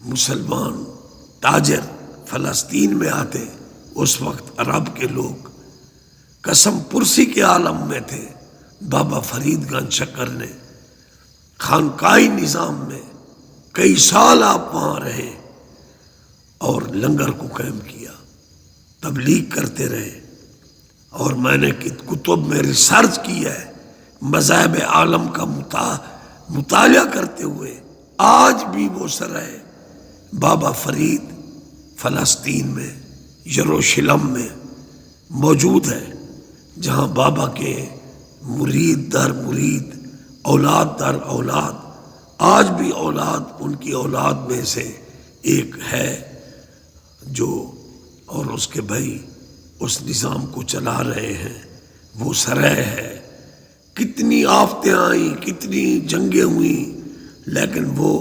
مسلمان تاجر فلسطین میں آتے، اس وقت عرب کے لوگ قسم پرسی کے عالم میں تھے۔ بابا فرید گنج شکر نے خانقاہی نظام میں کئی سال آپ وہاں رہے اور لنگر کو قائم کیا، تبلیغ کرتے رہے، اور میں نے کتب میں ریسرچ کیا ہے مذاہب عالم کا مطالعہ کرتے ہوئے۔ آج بھی وہ سرائے بابا فرید فلسطین میں یروشلم میں موجود ہے، جہاں بابا کے مرید در مرید، اولاد در اولاد، آج بھی اولاد ان کی اولاد میں سے ایک ہے جو، اور اس کے بھائی اس نظام کو چلا رہے ہیں۔ وہ سرائے ہے، کتنی آفتیں آئیں، کتنی جنگیں ہوئیں، لیکن وہ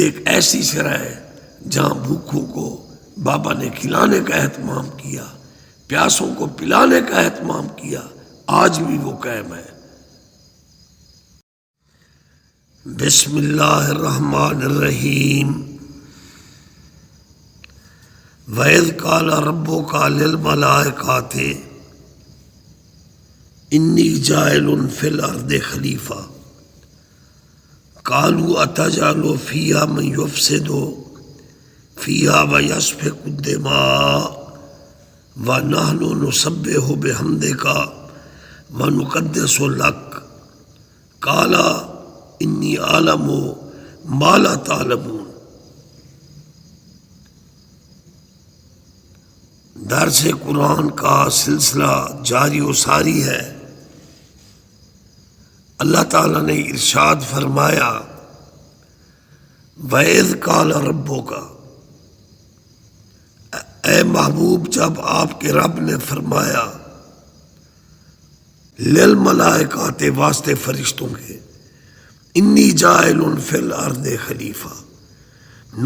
ایک ایسی سرائے جہاں بھوکھوں کو بابا نے کھلانے کا اہتمام کیا، پیاسوں کو پلانے کا اہتمام کیا، آج بھی وہ قائم ہے۔ بسم اللہ الرحمن الرحیم۔ وَإِذْ قَالَ رَبُّكَ لِلْمَلَائِكَةِ إِنِّي جَاعِلٌ فِي الْأَرْضِ خَلِيفَةً قَالُوا أَتَجْعَلُ فِيهَا مَن يُفْسِدُ فِيهَا وَيَسْفِكُ الدِّمَاءَ وَنَحْنُ نُسَبِّحُ بِحَمْدِكَ وَنُقَدِّسُ لَكَ قَالَ إِنِّي أَعْلَمُ مَا لَا تَعْلَمُونَ۔ درس قرآن کا سلسلہ جاری و ساری ہے۔ اللہ تعالیٰ نے ارشاد فرمایا، وَإِذْ قَالَ رَبُّكَ، اے محبوب جب آپ کے رب نے فرمایا، للملائکات واسطے فرشتوں کے، انی جاعل فی الارض خلیفہ،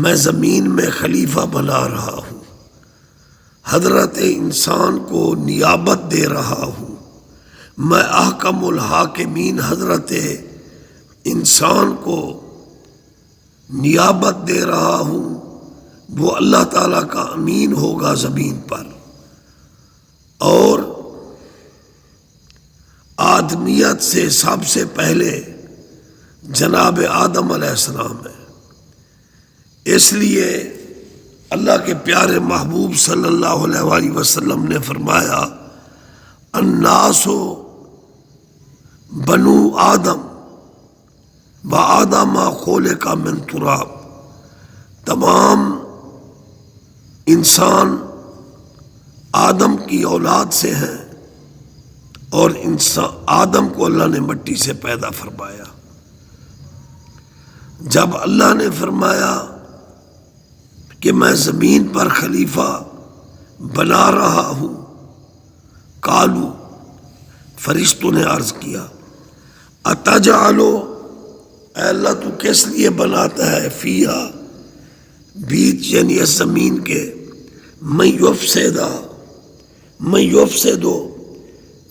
میں زمین میں خلیفہ بنا رہا ہوں، حضرت انسان کو نیابت دے رہا ہوں، میں احکم الحاکمین حضرت انسان کو نیابت دے رہا ہوں، وہ اللہ تعالیٰ کا امین ہوگا زمین پر، اور آدمیت سے سب سے پہلے جناب آدم علیہ السلام ہے۔ اس لیے اللہ کے پیارے محبوب صلی اللہ علیہ وآلہ وسلم نے فرمایا، الناس بنو آدم و آدم خلق من تراب، تمام انسان آدم کی اولاد سے ہیں، اور آدم کو اللہ نے مٹی سے پیدا فرمایا۔ جب اللہ نے فرمایا کہ میں زمین پر خلیفہ بنا رہا ہوں، قالو، فرشتوں نے عرض کیا، اتجعلو، اے اللہ تو کس لیے بناتا ہے، فیہا، بیچ یعنی اس زمین کے، من یفسدو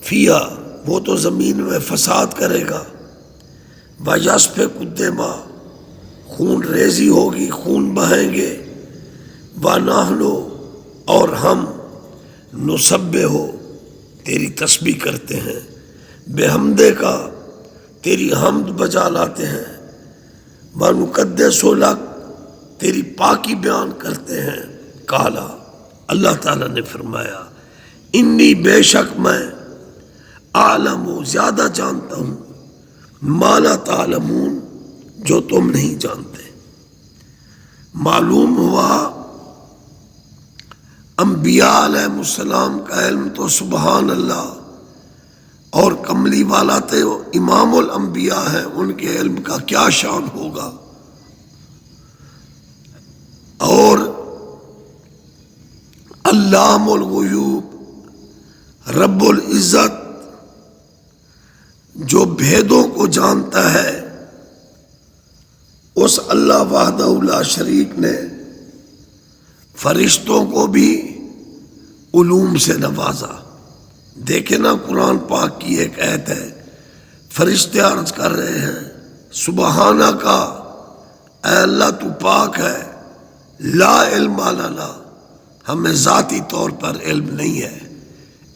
فیہا، وہ تو زمین میں فساد کرے گا، وَيَسْفِكُ الدِّمَاءَ، خون ریزی ہوگی، خون بہائیں گے، وَنَحْنُ، اور ہم، نُسَبِّحُ، تیری تسبیح کرتے ہیں، بِحَمْدِکَ، تیری حمد بجا لاتے ہیں، وَنُقَدِّسُ لَكَ، تیری پاکی بیان کرتے ہیں۔ قالا، اللہ تعالیٰ نے فرمایا، انی، بے شک میں، عالم، زیادہ جانتا ہوں، ما لا تعلمون، جو تم نہیں جانتے۔ معلوم ہوا انبیاء علیہ السلام کا علم تو سبحان اللہ اور کملی والا تھے، امام الانبیاء ہیں، ان کے علم کا کیا شان ہوگا، اور علام الغیوب، رب العزت جو بھیدوں کو جانتا ہے، اس اللہ وحدہ لا شریک نے فرشتوں کو بھی علوم سے نوازا۔ دیکھیں نا قرآن پاک کی ایک آیت ہے، فرشتے عرض کر رہے ہیں، سبحانہ کا، اے اللہ تو پاک ہے، لا علم لنا، ہمیں ذاتی طور پر علم نہیں ہے،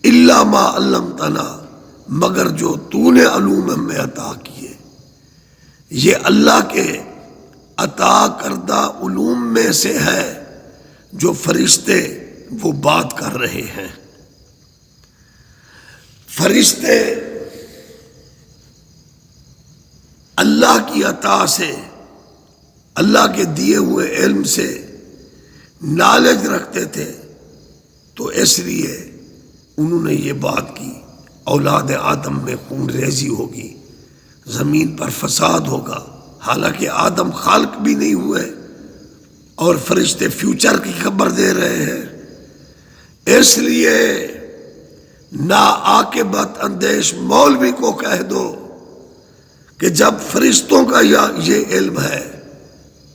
الا ما علمتنا، مگر جو تو نے علوم ہمیں عطا کیے۔ یہ اللہ کے عطا کردہ علوم میں سے ہے جو فرشتے وہ بات کر رہے ہیں۔ فرشتے اللہ کی عطا سے، اللہ کے دیے ہوئے علم سے نالج رکھتے تھے، تو اس لیے انہوں نے یہ بات کی اولاد آدم میں خون ریزی ہوگی، زمین پر فساد ہوگا، حالانکہ آدم خالق بھی نہیں ہوئے اور فرشتے فیوچر کی خبر دے رہے ہیں۔ اس لیے نا عاقبت اندیش مولوی کو کہہ دو کہ جب فرشتوں کا یہ علم ہے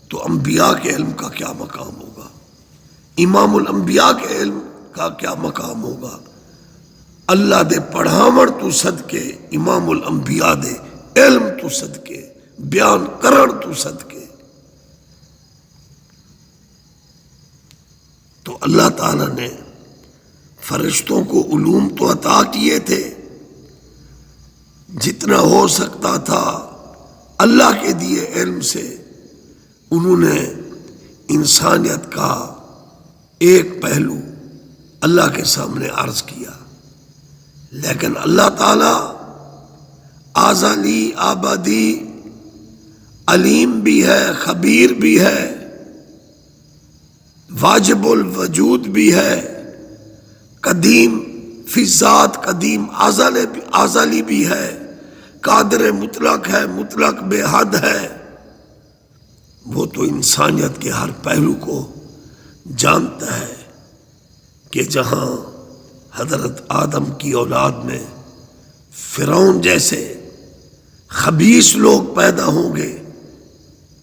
تو انبیاء کے علم کا کیا مقام ہوگا، امام الانبیاء کے علم کا کیا مقام ہوگا۔ اللہ دے پڑھاوڑ تو صدقے، امام الانبیاء دے علم تو صدقے، بیان کرن تو صدقے۔ تو اللہ تعالی نے فرشتوں کو علوم تو عطا کیے تھے، جتنا ہو سکتا تھا اللہ کے دیے علم سے انہوں نے انسانیت کا ایک پہلو اللہ کے سامنے عرض کیا، لیکن اللہ تعالی ازلی ابدی علیم بھی ہے، خبیر بھی ہے، واجب الوجود بھی ہے، قدیم فی ذات، قدیم ازلی بھی ہے، قادر مطلق ہے، مطلق بے حد ہے۔ وہ تو انسانیت کے ہر پہلو کو جانتا ہے کہ جہاں حضرت آدم کی اولاد میں فرعون جیسے خبیث لوگ پیدا ہوں گے،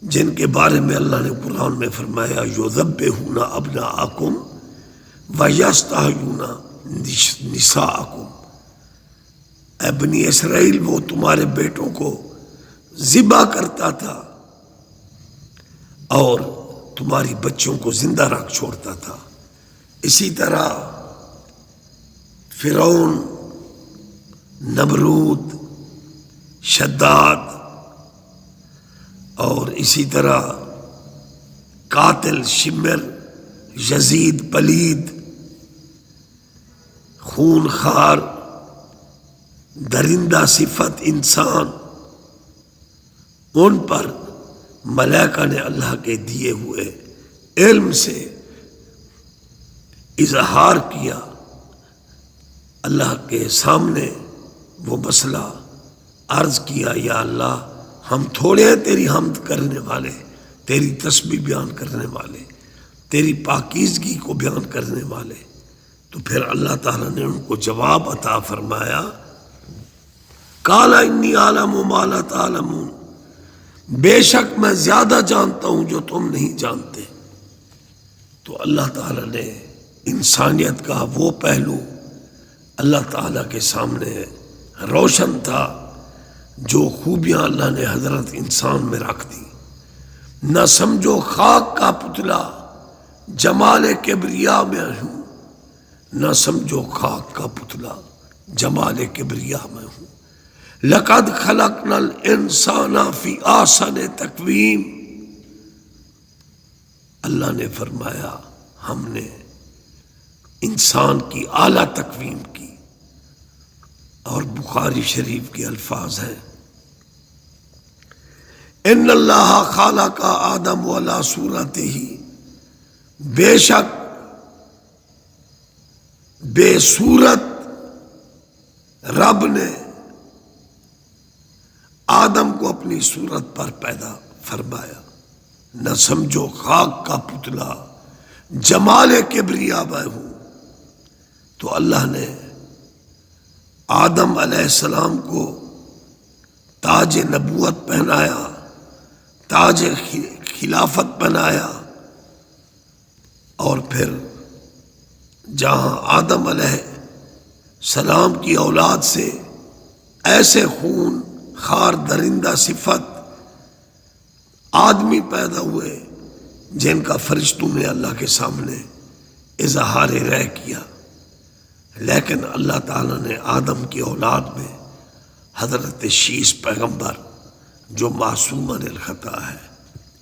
جن کے بارے میں اللہ نے قرآن میں فرمایا یذبحون ابناءکم ویستحیون نساءکم، اے بنی اسرائیل وہ تمہارے بیٹوں کو ذبح کرتا تھا اور تمہاری بچوں کو زندہ رکھ چھوڑتا تھا۔ اسی طرح فرعون، نمرود، شداد اور اسی طرح قاتل شمر، یزید پلید، خون خار، درندہ صفت انسان، ان پر ملائکہ نے اللہ کے دیے ہوئے علم سے اظہار کیا، اللہ کے سامنے وہ مسئلہ عرض کیا، یا اللہ ہم تھوڑے ہیں تیری حمد کرنے والے، تیری تسبیح بیان کرنے والے، تیری پاکیزگی کو بیان کرنے والے۔ تو پھر اللہ تعالیٰ نے ان کو جواب عطا فرمایا، قال انی اعلم ما لا تعلمون، بے شک میں زیادہ جانتا ہوں جو تم نہیں جانتے۔ تو اللہ تعالیٰ نے انسانیت کا وہ پہلو اللہ تعالیٰ کے سامنے روشن تھا، جو خوبیاں اللہ نے حضرت انسان میں رکھ دی۔ نہ سمجھو خاک کا پتلا جمال کبریا میں ہوں، نہ سمجھو خاک کا پتلا جمال کبریا میں ہوں۔ لقد خلقنا الانسان فی احسن تقویم، اللہ نے فرمایا ہم نے انسان کی اعلیٰ تقویم کی۔ اور بخاری شریف کے الفاظ ہیں، ان اللہ خالق آدم علی صورتہ، بے شک بے صورت رب نے آدم کو اپنی صورت پر پیدا فرمایا۔ نہ سمجھو خاک کا پتلا جمال کبریا میں ہوں۔ تو اللہ نے آدم علیہ السلام کو تاج نبوت پہنایا، تاج خلافت پہنایا، اور پھر جہاں آدم علیہ السلام کی اولاد سے ایسے خون خار درندہ صفت آدمی پیدا ہوئے جن کا فرشتوں نے اللہ کے سامنے اظہار رائے کیا، لیکن اللہ تعالیٰ نے آدم کی اولاد میں حضرت شیس پیغمبر جو معصوم عن الخطا ہے،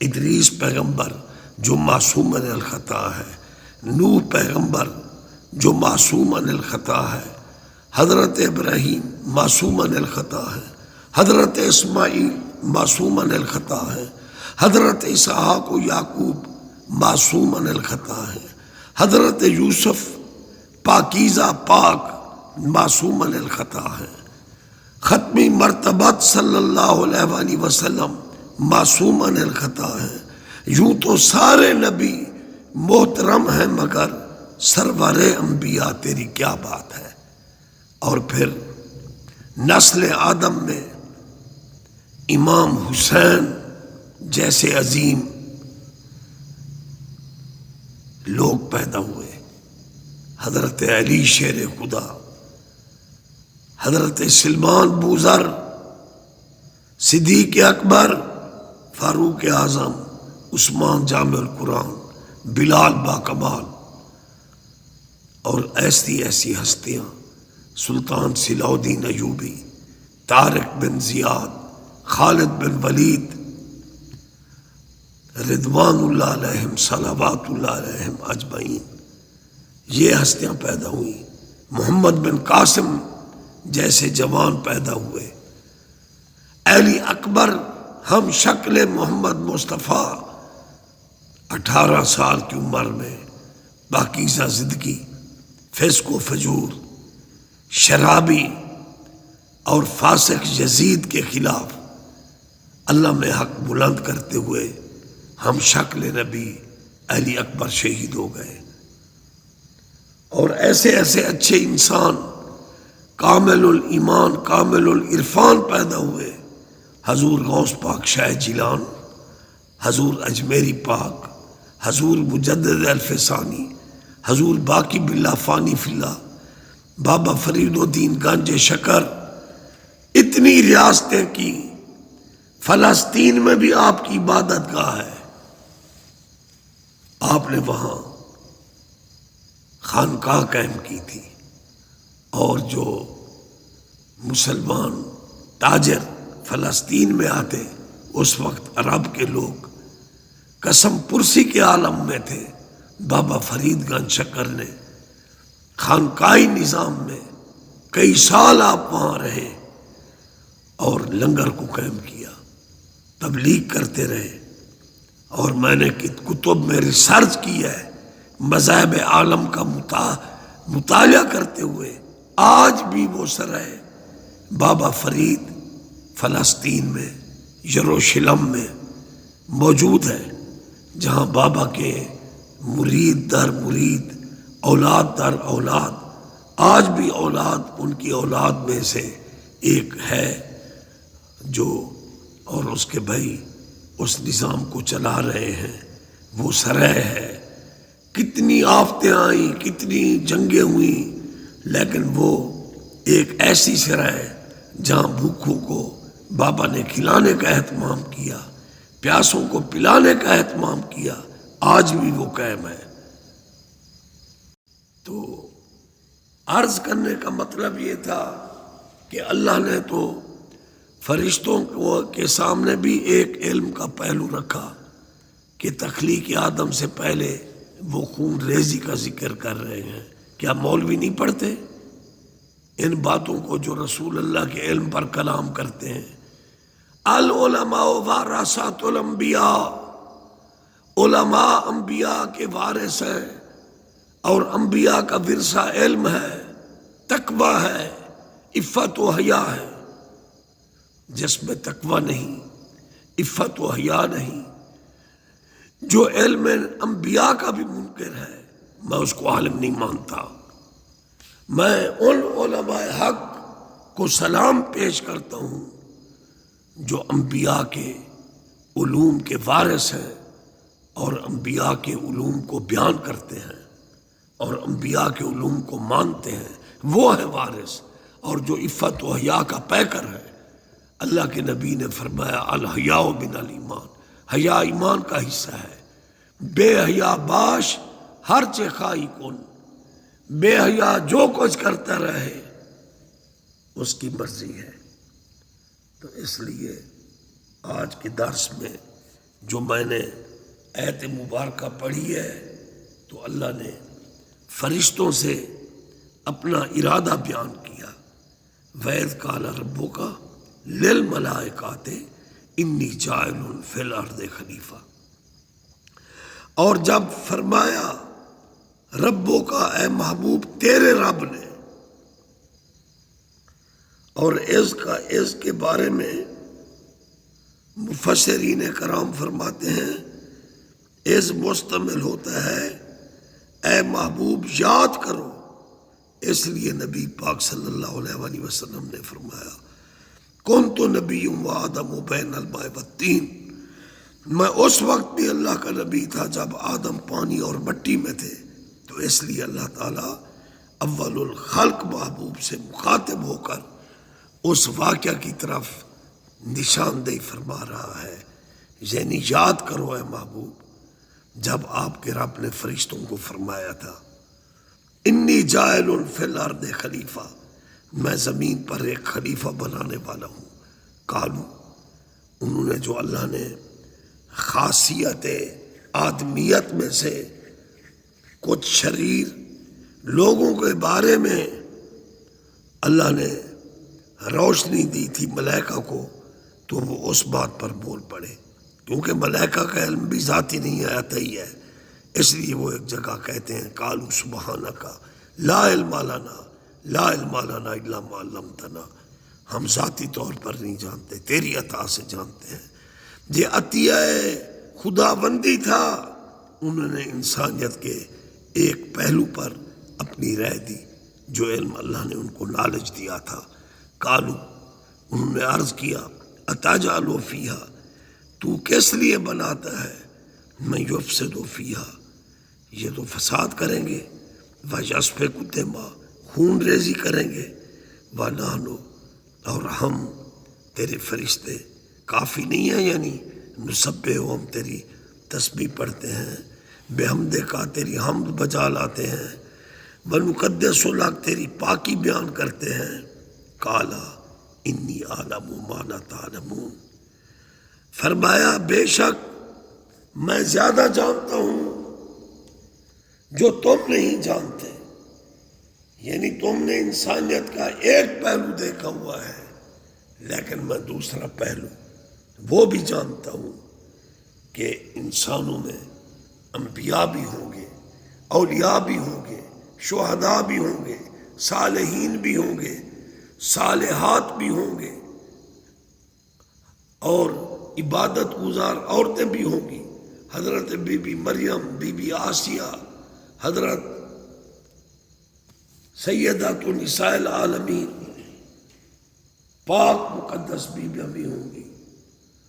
ادریس پیغمبر جو معصوم عن الخطا ہے، نوح پیغمبر جو معصوم عن الخطا ہے، حضرت ابراہیم معصوم عن الخطا ہے، حضرت اسماعیل معصوم عن الخطا ہے، حضرت اسحاق و یعقوب معصوم عن الخطا ہے، حضرت یوسف پاکیزہ پاک معصوم عن الخطا ہے، ختمی مرتبت صلی اللہ علیہ وآلہ وسلم معصوم عن الخطا ہے۔ یوں تو سارے نبی محترم ہیں مگر سرور انبیاء تیری کیا بات ہے۔ اور پھر نسل آدم میں امام حسین جیسے عظیم لوگ پیدا ہوئے، حضرت علی شیر خدا، حضرت سلمان بوذر، صدیق اکبر، فاروق اعظم، عثمان جامع القرآن، بلال باکمال، اور ایسی ایسی ہستیاں، سلطان صلاح الدین ایوبی، طارق بن زیاد، خالد بن ولید، رضوان اللہ علیہم صلوات اللہ علیہم اجمعین، یہ ہستیاں پیدا ہوئیں۔ محمد بن قاسم جیسے جوان پیدا ہوئے، علی اکبر ہم شکل محمد مصطفیٰ 18 سال کی عمر میں پاکیزہ زندگی، فسق و فجور، شرابی اور فاسق یزید کے خلاف اللہ میں حق بلند کرتے ہوئے ہم شکل نبی علی اکبر شہید ہو گئے۔ اور ایسے ایسے اچھے انسان کامل الایمان کامل العرفان پیدا ہوئے، حضور غوث پاک شاہ جیلان، حضور اجمیری پاک، حضور مجدد الفسانی، حضور باقی باللہ فانی فی اللہ، بابا فرید الدین گنج شکر، اتنی ریاستیں کی، فلسطین میں بھی آپ کی عبادت گاہ ہے، آپ نے وہاں خانقاہ قائم کی تھی، اور جو مسلمان تاجر فلسطین میں آتے اس وقت عرب کے لوگ قسم پرسی کے عالم میں تھے۔ بابا فرید گنج شکر نے خانقاہی نظام میں کئی سال آپ وہاں رہے اور لنگر کو قائم کیا، تبلیغ کرتے رہے، اور میں نے کتب میں ریسرچ کی ہے، مذاہب عالم کا مطالعہ کرتے ہوئے آج بھی وہ سرائے بابا فرید فلسطین میں یروشلم میں موجود ہے، جہاں بابا کے مرید در مرید، اولاد در اولاد، آج بھی اولاد ان کی اولاد میں سے ایک ہے جو، اور اس کے بھائی اس نظام کو چلا رہے ہیں، وہ سرائے ہے۔ کتنی آفتیں آئیں، کتنی جنگیں ہوئیں، لیکن وہ ایک ایسی سرائے جہاں بھوکھوں کو بابا نے کھلانے کا اہتمام کیا، پیاسوں کو پلانے کا اہتمام کیا، آج بھی وہ قائم ہے۔ تو عرض کرنے کا مطلب یہ تھا کہ اللہ نے تو فرشتوں کے سامنے بھی ایک علم کا پہلو رکھا کہ تخلیق آدم سے پہلے وہ خون ریزی کا ذکر کر رہے ہیں۔ کیا مولوی نہیں پڑھتے ان باتوں کو جو رسول اللہ کے علم پر کلام کرتے ہیں؟ العلماء ورثۃ الانبیاء، علماء انبیاء کے وارث ہیں، اور انبیاء کا ورثہ علم ہے، تقوی ہے، عفت و حیا ہے۔ جس میں تقوی نہیں، عفت و حیا نہیں، جو علم انبیاء کا بھی منکر ہے، میں اس کو عالم نہیں مانتا۔ میں ان علماء حق کو سلام پیش کرتا ہوں جو انبیاء کے علوم کے وارث ہیں اور انبیاء کے علوم کو بیان کرتے ہیں اور انبیاء کے علوم کو مانتے ہیں، وہ ہے وارث، اور جو عفت و حیا کا پیکر ہے۔ اللہ کے نبی نے فرمایا الحیاء من الایمان، حیا ایمان کا حصہ ہے۔ بے حیا باش ہر چے خائی کن، بے حیا جو کچھ کرتا رہے اس کی مرضی ہے۔ تو اس لیے آج کے درس میں جو میں نے آیت مبارکہ پڑھی ہے تو اللہ نے فرشتوں سے اپنا ارادہ بیان کیا، وَإِذْ قَالَ رَبُّكَ لِلْمَلَائِكَةِ إِنِّي جَاعِلٌ فِي الْأَرْضِ خلیفہ، اور جب فرمایا ربوں کا، اے محبوب تیرے رب نے، اور اس کے بارے میں مفسرین کرام فرماتے ہیں اس مشتمل ہوتا ہے اے محبوب یاد کرو، اس لیے نبی پاک صلی اللہ علیہ وآلہ وسلم نے فرمایا کنت نبی و آدم بین الماء والطین، میں اس وقت بھی اللہ کا نبی تھا جب آدم پانی اور مٹی میں تھے۔ تو اس لیے اللہ تعالیٰ اول الخلق محبوب سے مخاطب ہو کر اس واقعہ کی طرف نشاندہی فرما رہا ہے، یعنی یاد کرو اے محبوب جب آپ کے رب نے فرشتوں کو فرمایا تھا انی جاعل فی الارض خلیفہ، میں زمین پر ایک خلیفہ بنانے والا ہوں۔ قالو، انہوں نے جو اللہ نے خاصیت آدمیت میں سے کچھ شریر لوگوں کے بارے میں اللہ نے روشنی دی تھی ملائکہ کو، تو وہ اس بات پر بول پڑے، کیونکہ ملائکہ کا علم بھی ذاتی نہیں آتا ہی ہے، اس لیے وہ ایک جگہ کہتے ہیں قالوا سبحانک لا علم لنا لا علم لنا الا ما علمتنا، ہم ذاتی طور پر نہیں جانتے، تیری عطا سے جانتے ہیں۔ یہ عطیہ خداوندی تھا، انہوں نے انسانیت کے ایک پہلو پر اپنی رائے دی جو علم اللہ نے ان کو نالج دیا تھا۔ قالو، انہوں نے عرض کیا اتجعل فیہا، تو کس لیے بناتا ہے من یفسد فیہا، یہ تو فساد کریں گے، ویسفک الدماء، خون ریزی کریں گے، ونحن، اور ہم تیرے فرشتے کافی نہیں ہیں، یعنی نسبح، ہم تیری تسبیح پڑھتے ہیں، بحمدک، تیری حمد بجا لاتے ہیں، ونقدس لک، تیری پاکی بیان کرتے ہیں۔ قال انی اعلم ما لا تعلمون، فرمایا بے شک میں زیادہ جانتا ہوں جو تم نہیں جانتے، یعنی تم نے انسانیت کا ایک پہلو دیکھا ہوا ہے، لیکن میں دوسرا پہلو وہ بھی جانتا ہوں کہ انسانوں میں انبیاء بھی ہوں گے، اولیاء بھی ہوں گے، شہداء بھی ہوں گے، صالحین بھی ہوں گے، صالحات بھی ہوں گے، اور عبادت گزار عورتیں بھی ہوں گی، حضرت بی بی مریم، بی بی آسیہ، حضرت سیدۃ نساء العالمین، پاک مقدس بیویاں بھی ہوں گی،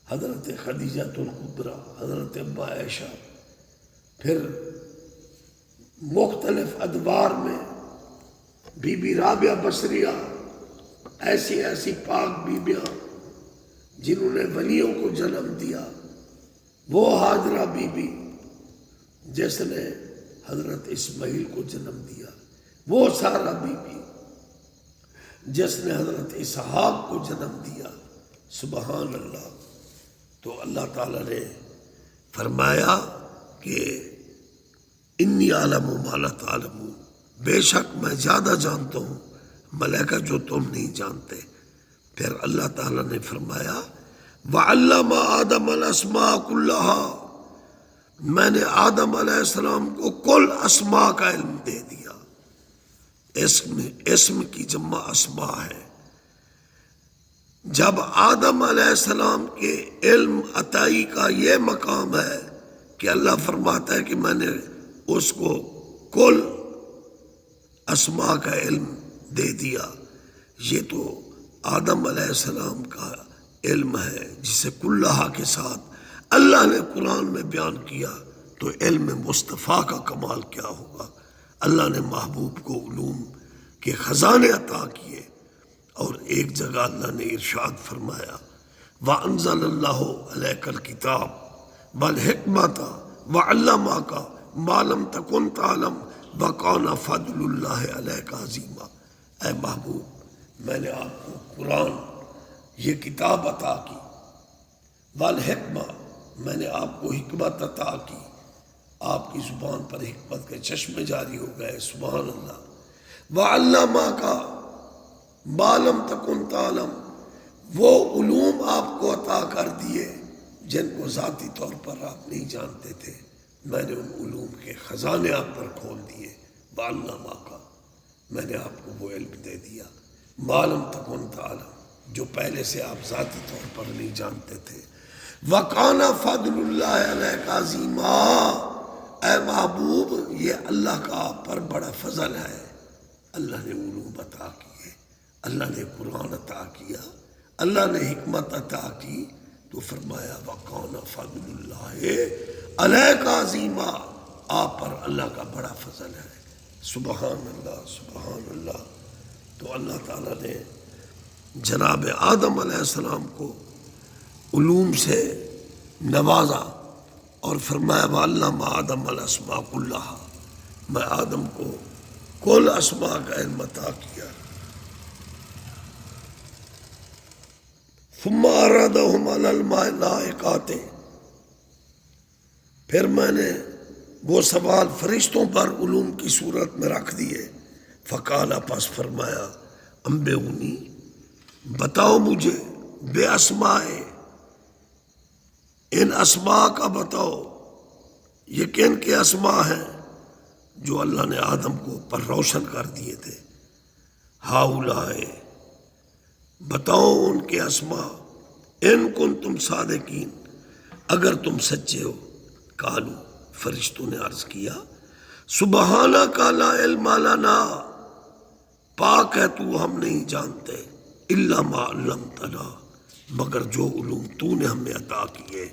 حضرت خدیجہ الکبریٰ، حضرت ابا عائشہ، پھر مختلف ادوار میں بی بی رابعہ بصریہ، ایسی ایسی پاک بیویاں جنہوں نے ولیوں کو جنم دیا، وہ ہاجرہ بی بی جس نے حضرت اسماعیل کو جنم دیا، وہ سارہ بی بی جس نے حضرت اسحاق کو جنم دیا، سبحان اللہ۔ تو اللہ تعالیٰ نے فرمایا کہ انی اعلم ما لا تعلمون، بے شک میں زیادہ جانتا ہوں ملائکہ جو تم نہیں جانتے۔ پھر اللہ تعالیٰ نے فرمایا وَعَلَّمَ آدَمَ الْأَسْمَاءَ كُلَّهَا، میں نے آدم علیہ السلام کو کل اسماء کا علم دے دیا، اسم کی جمع اسماء ہے۔ جب آدم علیہ السلام کے علم عطائی کا یہ مقام ہے کہ اللہ فرماتا ہے کہ میں نے اس کو کل اسماء کا علم دے دیا، یہ تو آدم علیہ السلام کا علم ہے جسے کلہا کے ساتھ اللہ نے قرآن میں بیان کیا، تو علم مصطفیٰ کا کمال کیا ہوگا۔ اللہ نے محبوب کو علوم کے خزانے عطا کیے، اور ایک جگہ اللہ نے ارشاد فرمایا وَأَنزَلَ اللَّهُ عَلَيْكَ الْكِتَابَ وَالْحِكْمَةَ وعلمک ما لم تکن تعلم وکان فضل اللہ علیک عظیما۔ اے محبوب، میں نے آپ کو قرآن یہ کتاب عطا کی، والحکمہ میں نے آپ کو حکمت عطا کی، آپ کی زبان پر حکمت کے چشمے جاری ہو گئے، سبحان اللہ۔ وعلمک ما لم تکن تعلم، وہ علوم آپ کو عطا کر دیے جن کو ذاتی طور پر آپ نہیں جانتے تھے، میں نے ان علوم کے خزانے آپ پر کھول دیے۔ وعلمک، میں نے آپ کو وہ علم دے دیا، ما لم تکن تعلم، جو پہلے سے آپ ذاتی طور پر نہیں جانتے تھے۔ وَقَانَ فَضْلُ اللَّهِ عَلَيْكَ عَظِيمًا، اے محبوب یہ اللہ کا آپ پر بڑا فضل ہے۔ اللہ نے علوم عطا کیے، اللہ نے قرآن عطا کیا، اللہ نے حکمت عطا کی، تو فرمایا وَقَانَ فَضْلُ اللَّهِ عَلَيْكَ عَظِيمًا، آپ پر اللہ کا بڑا فضل ہے۔ سبحان اللہ، سبحان اللہ۔ تو اللہ تعالیٰ نے جناب آدم علیہ السلام کو علوم سے نوازا اور فرمایا وَعَلَّمَ آدَمَ الْأَسْمَاءَ كُلَّهَا، میں آدم کو کل اسماء کا علم عطا کیا۔ ثُمَّ عَرَضَهُمْ عَلَى الْمَلَائِكَةِ، پھر میں نے وہ سوال فرشتوں پر علوم کی صورت میں رکھ دیے۔ فقال، پس فرمایا انبئونی، بتاؤ مجھے، بے اسماء، ان اسماء کا بتاؤ، یہ کن کے اسماء ہیں جو اللہ نے آدم کو پر روشن کر دیے تھے۔ ہاؤلاء، بتاؤ ان کے اسماء، ان کنتم صادقین، اگر تم سچے ہو۔ قالوا، فرشتوں نے عرض کیا سبحانک لا علم لنا، پاک ہے تو ہم نہیں جانتے، الا ما علمتنا، مگر جو علوم تو نے ہمیں عطا کیے۔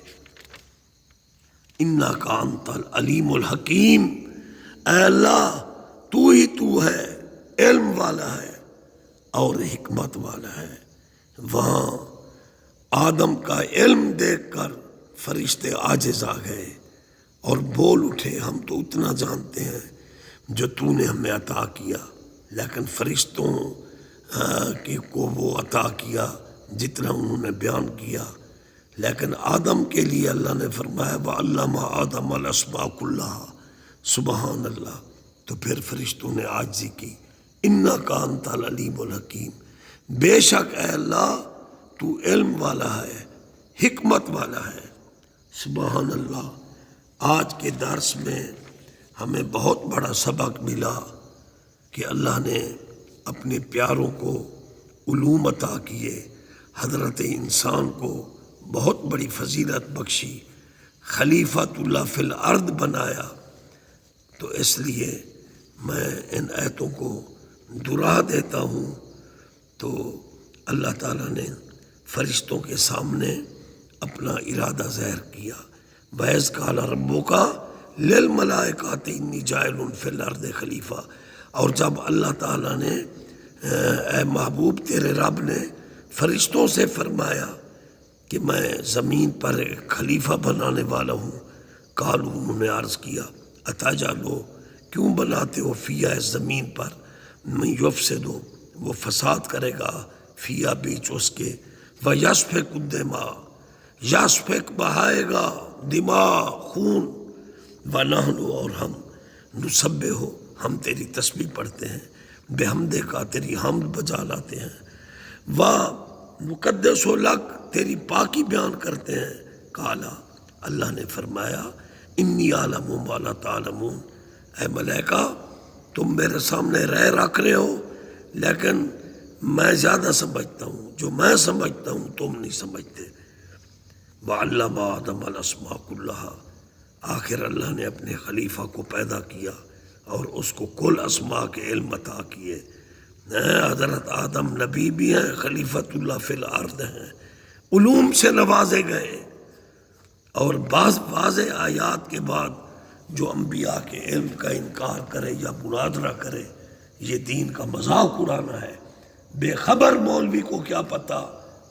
انک انت العلیم الحکیم، اے اللہ تو ہی تو ہے، علم والا ہے اور حکمت والا ہے۔ وہاں آدم کا علم دیکھ کر فرشتے عاجز آ گئے اور بول اٹھے ہم تو اتنا جانتے ہیں جو تو نے ہمیں عطا کیا، لیکن فرشتوں کو وہ عطا کیا جتنا انہوں نے بیان کیا، لیکن آدم کے لیے اللہ نے فرمایا وَعَلَّمَ آدَمَ الْأَسْمَاءَ كُلَّهَا، سبحان اللہ۔ تو پھر فرشتوں نے عاجزی کی، اِنَّكَ أَنْتَ الْعَلِيمُ الْحَكِيمُ، بے شک اے اللہ تو علم والا ہے، حکمت والا ہے۔ سبحان اللہ۔ آج کے درس میں ہمیں بہت بڑا سبق ملا کہ اللہ نے اپنے پیاروں کو علوم عطا کیے، حضرت انسان کو بہت بڑی فضیلت بخشی، خلیفۃ اللہ فی الارض بنایا۔ تو اس لیے میں ان آیتوں کو دہرا دیتا ہوں۔ تو اللہ تعالیٰ نے فرشتوں کے سامنے اپنا ارادہ ظاہر کیا، وَإِذْ قَالَ رَبُّكَ لِلْمَلَائِكَةِ إِنِّي جَاعِلٌ فِي الْأَرْضِ خلیفہ، اور جب اللہ تعالیٰ نے اے محبوب تیرے رب نے فرشتوں سے فرمایا کہ میں زمین پر ایک خلیفہ بنانے والا ہوں، قالوا، انہوں نے عرض کیا اتجعلُ، کیوں بناتے ہو فیہا، اس زمین پر، من یفسد، وہ فساد کرے گا، فیہا بیچ اس کے، ویسفک الدماء، یسفک بہائے گا دماء خون، ونحن، اور ہم، نسبح، ہم تیری تسبیح پڑھتے ہیں، بحمدک، تیری حمد بجا لاتے ہیں، ونقدس لک، تیری پاکی بیان کرتے ہیں۔ قالا، اللہ نے فرمایا انی اعلم ما لا تعلمون، اے ملائکہ تم میرے سامنے رکھ رہے ہو، لیکن میں زیادہ سمجھتا ہوں، جو میں سمجھتا ہوں تم نہیں سمجھتے۔ وَعَلَّمَ آدَمَ الْأَسْمَاءَ كُلَّهَا، آخر اللہ نے اپنے خلیفہ کو پیدا کیا اور اس کو کل اسماء کے علم عطا کیے۔ حضرت آدم نبی بھی ہیں، خلیفۃ اللہ فی الارض ہیں، علوم سے نوازے گئے، اور بعض واضح آیات کے بعد جو انبیاء کے علم کا انکار کرے یا مناظرہ کرے، یہ دین کا مذاق اڑانا ہے۔ بے خبر مولوی کو کیا پتہ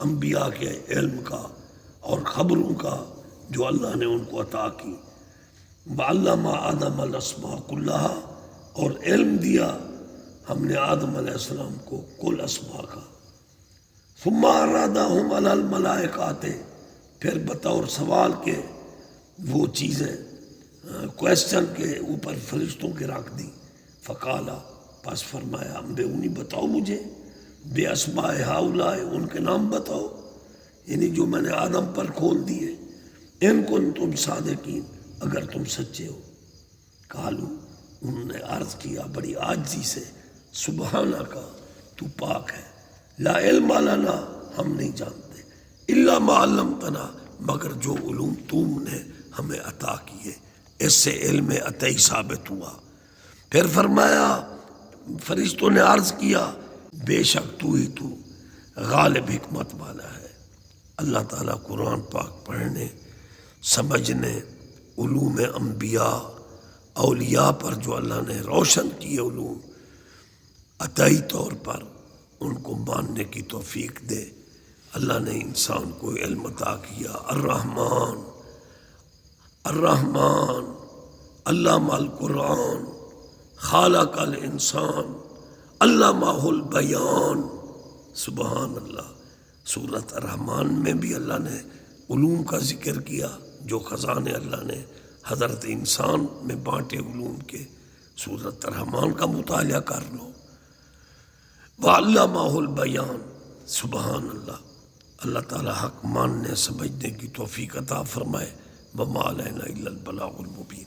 انبیاء کے علم کا اور خبروں کا جو اللہ نے ان کو عطا کی۔ وعلم آدم الاسماء کلہا، اور علم دیا ہم نے آدم علیہ السلام کو کل اسماء کا۔ ثم ارادہم علی الملائکۃ، پھر بطور سوال کے وہ چیزیں کویسچن کے اوپر فرشتوں کے رکھ دی۔ فقالا، پس فرمایا انبئونی، بتاؤ مجھے، بے اسماء ہؤلاء، ان کے نام بتاؤ، یعنی جو میں نے آدم پر کھول دیے، ان کنتم صادقین، اگر تم سچے ہو۔ قالو، انہوں نے عرض کیا بڑی عاجزی سے، سبحانک، تو پاک ہے، لا علم لنا، ہم نہیں جانتے، الا ما علمتنا، مگر جو علوم تم نے ہمیں عطا کیے۔ اس سے علم عطائی ثابت ہوا۔ پھر فرمایا، فرشتوں نے عرض کیا بے شک تو ہی تو غالب حکمت والا ہے۔ اللہ تعالیٰ قرآن پاک پڑھنے، سمجھنے، علوم انبیاء اولیاء پر جو اللہ نے روشن کیے علوم عطائی طور پر، ان کو ماننے کی توفیق دے۔ اللہ نے انسان کو علم عطا کیا۔ الرحمن، الرحمن علامہ القرآن، خالق الانسان، علامہ البیان۔ سبحان اللہ۔ سورۃ الرحمن میں بھی اللہ نے علوم کا ذکر کیا، جو خزانے اللہ نے حضرت انسان میں بانٹے علوم کے۔ سورۃ الرحمن کا مطالعہ کر لو۔ وعلمہ البیان۔ سبحان اللہ۔ اللہ تعالی حق ماننے سمجھنے کی توفیق عطا فرمائے۔ وما علینا الا البلاغ المبین۔